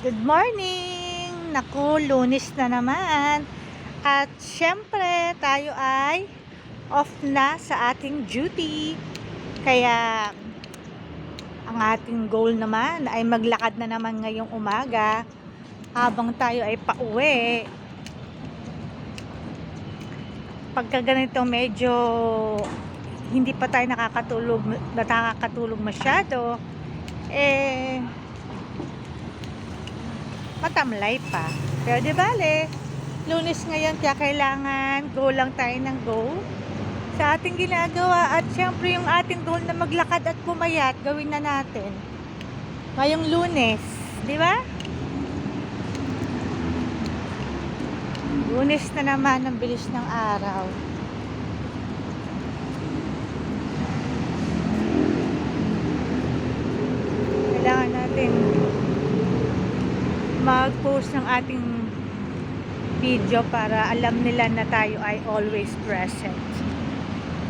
Good morning! Naku, Lunes na naman. At syempre, tayo ay off na sa ating duty. Kaya, ang ating goal naman ay maglakad na naman ngayong umaga habang tayo ay pauwi. Pagka ganito medyo hindi pa tayo nakakatulog masyado, matamlay pa. Pero di bale, Lunes ngayon, kaya kailangan go lang tayo ng go sa ating ginagawa. At syempre yung ating goal na maglakad at pumayat, gawin na natin ngayong Lunes, di ba? Lunes na naman, ang bilis ng araw. Kailangan natin mag-post ng ating video para alam nila na tayo ay always present.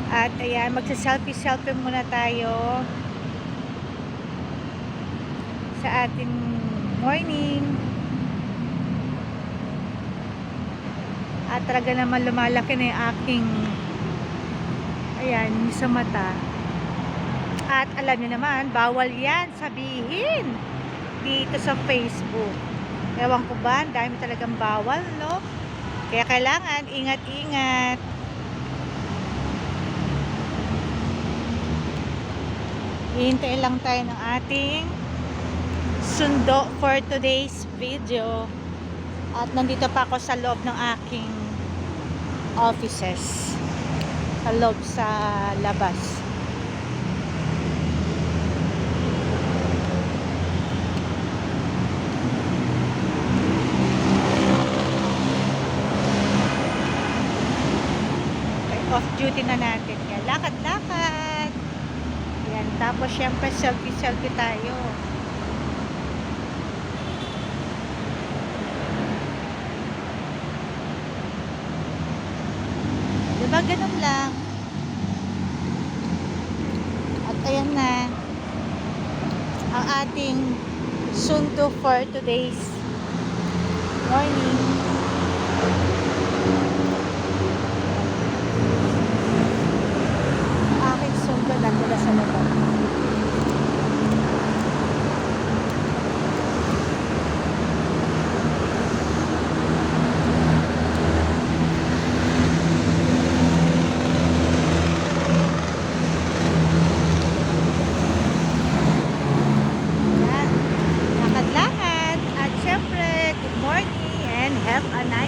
At ayan, magsa-selfie muna tayo sa ating morning. At talaga naman lumalaki na yung aking sa mata. At alam niyo naman, bawal yan sabihin dito sa Facebook. Ewan ko ba, ang dami talagang bawal, no? Kaya kailangan ingat-ingat. Hihintay lang tayo ng ating sundo for today's video. At nandito pa ako sa loob ng aking offices. Sa loob sa labas. Off duty na natin. Kaya lakad-lakad. Yan. Tapos syempre selfie tayo. Diba ganun lang. At ayan na ang ating sundo for today's morning. Nandun sa labas. Lakad-lakad. At syempre, good morning and have a nice